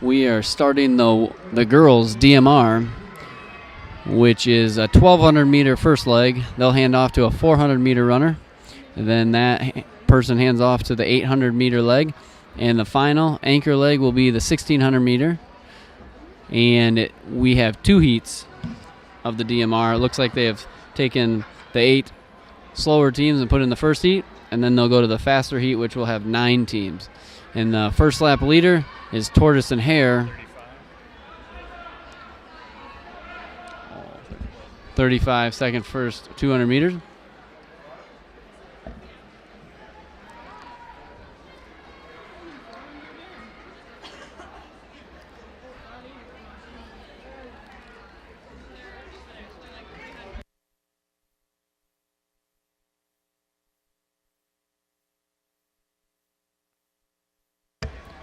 we are starting the girls' DMR, which is a 1,200 meter first leg. They'll hand off to a 400 meter runner, and then that person hands off to the 800 meter leg, and the final anchor leg will be the 1,600 meter. And we have 2 heats of the DMR. It looks like they have taken the 8 slower teams and put in the first heat, and then they'll go to the faster heat, which will have 9 teams. And the first lap leader is Tortoise and Hare. 35 second first 200 meters.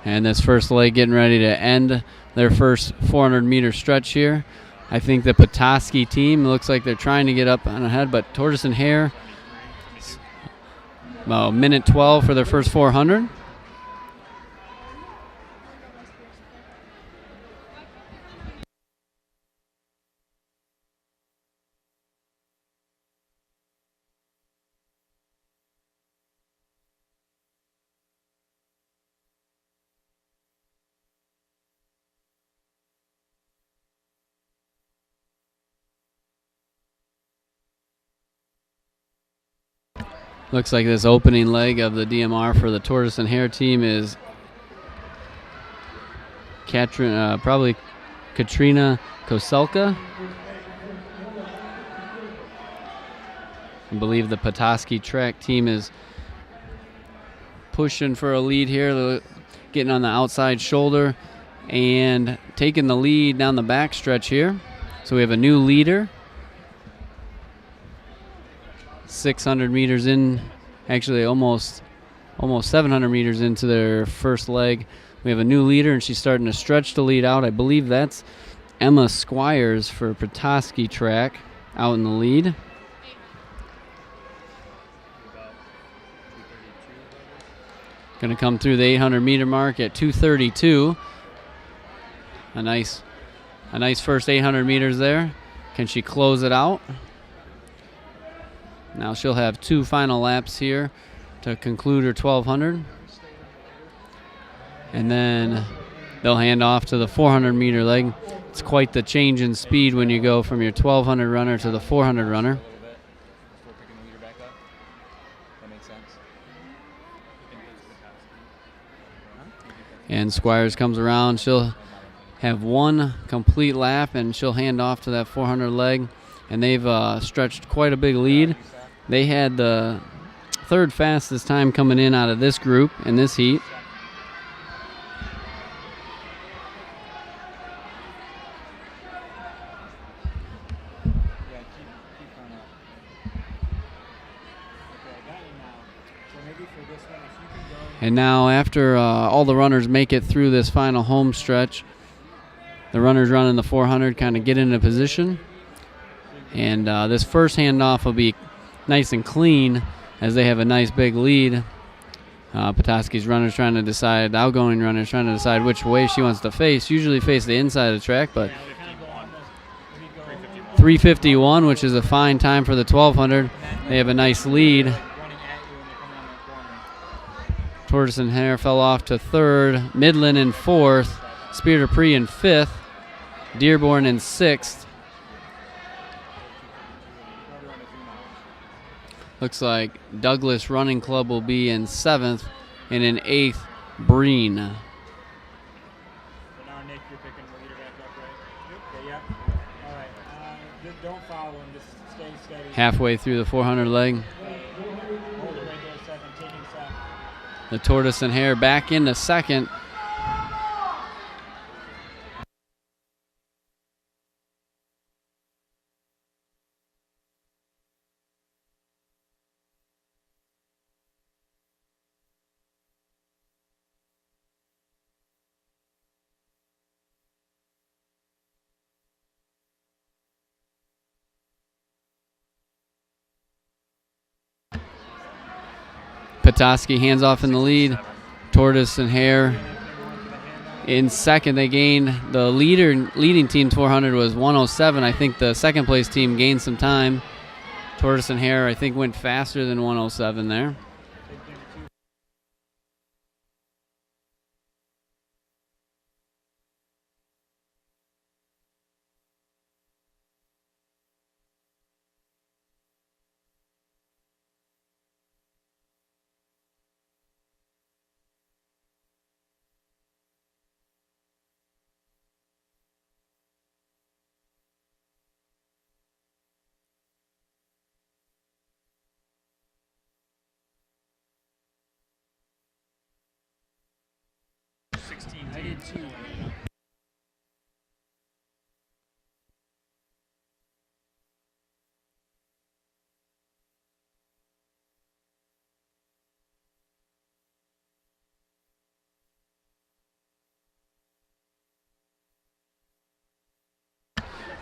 And this first leg getting ready to end their first 400 meter stretch here. I think the Petoskey team looks like they're trying to get up on ahead, but Tortoise and Hare, about minute 12 for their first 400. Looks like this opening leg of the DMR for the Tortoise and Hare team is probably Katrina Koselka. I believe the Petoskey track team is pushing for a lead here. They're getting on the outside shoulder and taking the lead down the back stretch here. So we have a new leader. 600 meters in, actually almost 700 meters into their first leg. We have a new leader, and she's starting to stretch the lead out. I believe that's Emma Squires for Petoskey track out in the lead. Going to come through the 800 meter mark at 2:32. A nice first 800 meters there. Can she close it out? Now she'll have 2 final laps here to conclude her 1,200. And then they'll hand off to the 400 meter leg. It's quite the change in speed when you go from your 1,200 runner to the 400 runner. And Squires comes around. She'll have 1 complete lap, and she'll hand off to that 400 leg. And they've stretched quite a big lead. They had the 3rd fastest time coming in out of this group in this heat. And now after all the runners make it through this final home stretch, the runners running the 400 kind of get into position. And this first handoff will be nice and clean as they have a nice big lead. Petoskey's runners trying to decide, outgoing runners trying to decide which way she wants to face. Usually face the inside of the track, but 3:51, which is a fine time for the 1,200. They have a nice lead. Tortoise and Hare fell off to 3rd, Midland in 4th, Spirit of Pre in 5th, Dearborn in 6th. Looks like Douglas Running Club will be in 7th, and in 8th, Breen. So now, Nick, you're picking the leader back up, right? Okay, yeah. All right. Just don't follow him. Just stay steady. Halfway through the 400 leg. Hold it right there, second. Taking second. The Tortoise and Hare back into 2nd. Petoskey hands off in the lead. Tortoise and Hare In second, they gained the leading team's 400 was 107. I think the second place team gained some time. Tortoise and Hare, I think, went faster than 107 there. I did too.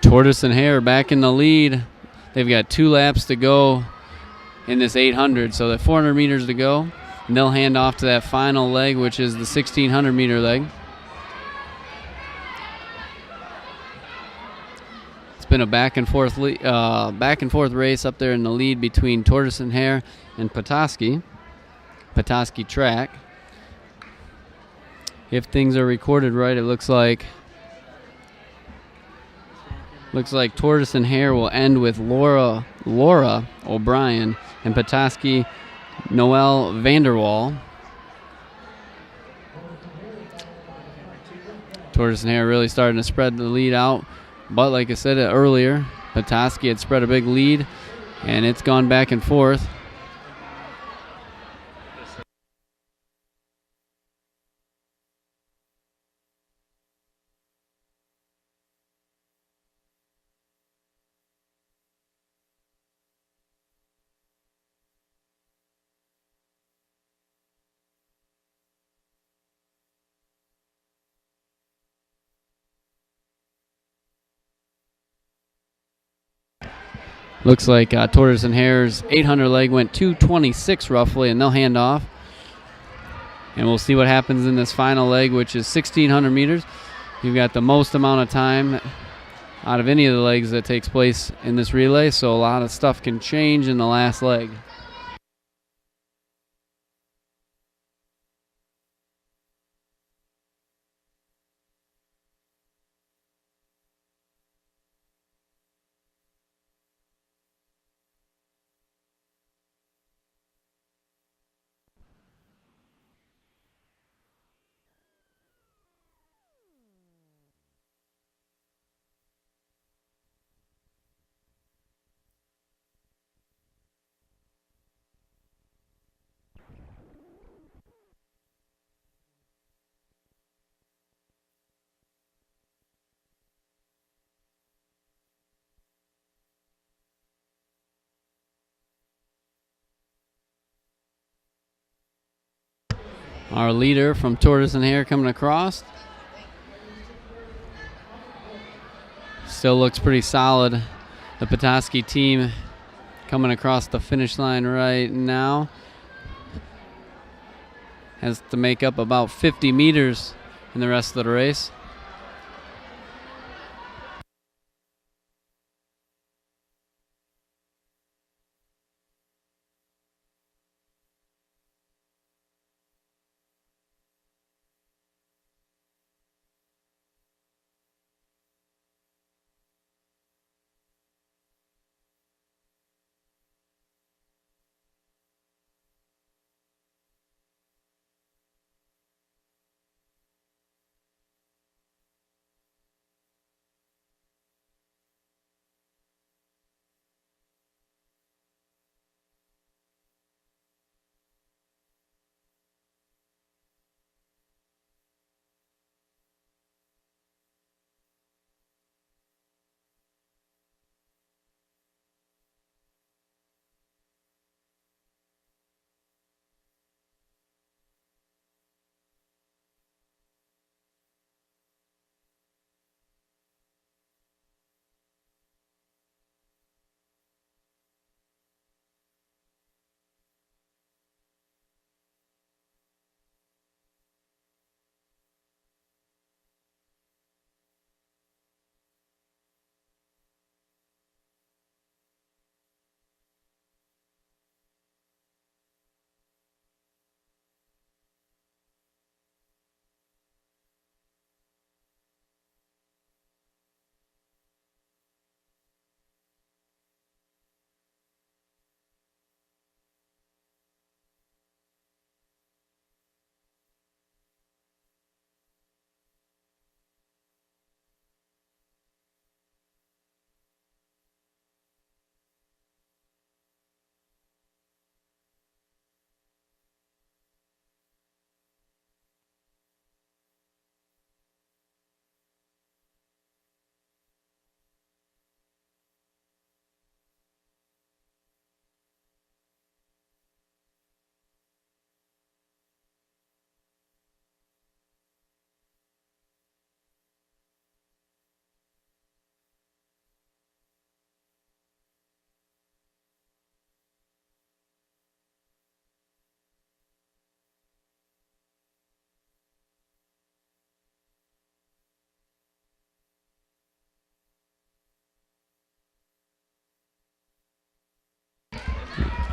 Tortoise and Hare back in the lead. They've got 2 laps to go in this 800, so they're 400 meters to go. And they'll hand off to that final leg, which is the 1,600 meter leg. It's been a back and forth race up there in the lead between Tortoise and Hare and Petoskey track. If things are recorded right, it looks like Tortoise and Hare will end with Laura O'Brien and Petoskey Noel Vanderwall. Tortoise and Hare really starting to spread the lead out, but like I said earlier, Petoskey had spread a big lead, and it's gone back and forth. Looks like Tortoise and Hare's 800 leg went 2:26 roughly, and they'll hand off. And we'll see what happens in this final leg, which is 1,600 meters. You've got the most amount of time out of any of the legs that takes place in this relay, so a lot of stuff can change in the last leg. Our leader from Tortoise and Hare coming across. Still looks pretty solid. The Petoskey team coming across the finish line right now. Has to make up about 50 meters in the rest of the race.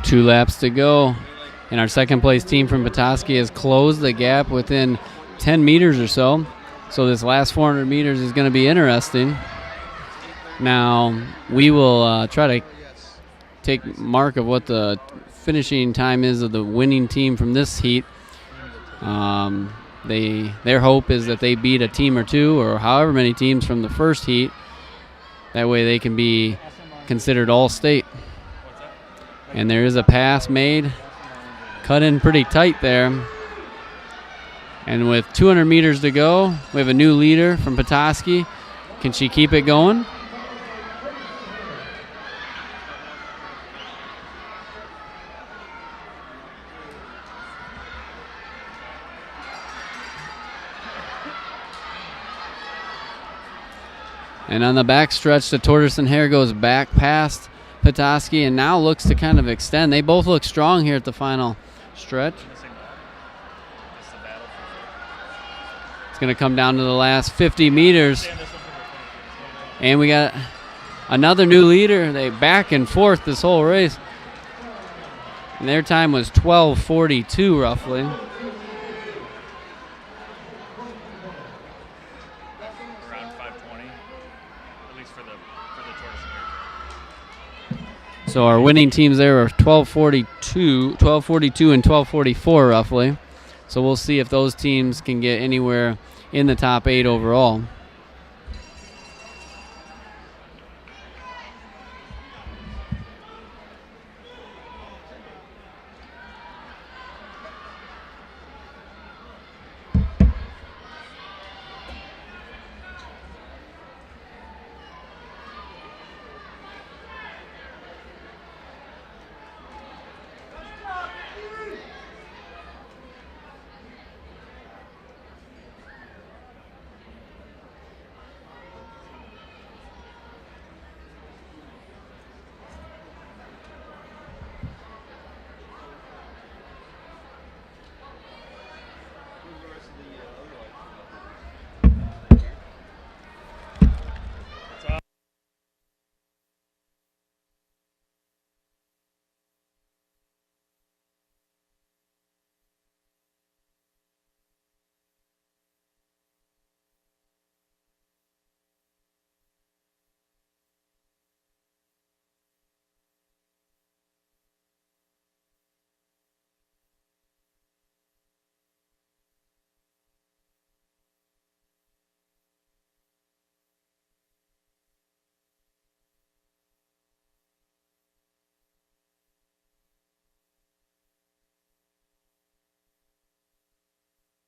2 laps to go. And our second place team from Petoskey has closed the gap within 10 meters or so. So this last 400 meters is going to be interesting. Now, we will try to take mark of what the finishing time is of the winning team from this heat. Their hope is that they beat a team or two or however many teams from the first heat. That way they can be considered all-state. And there is a pass made. Cut in pretty tight there. And with 200 meters to go, we have a new leader from Petoskey. Can she keep it going? And on the back stretch, the Tortoise and Hare goes back past Petoskey and now looks to kind of extend. They both look strong here at the final stretch. It's going to come down to the last 50 meters. And we got another new leader. They back and forth this whole race. And their time was 12:42 roughly. Around 5:20, at least for the Tortoise and Hare. So our winning teams there are 12:42 and 12:44 roughly. So we'll see if those teams can get anywhere in the top 8 overall.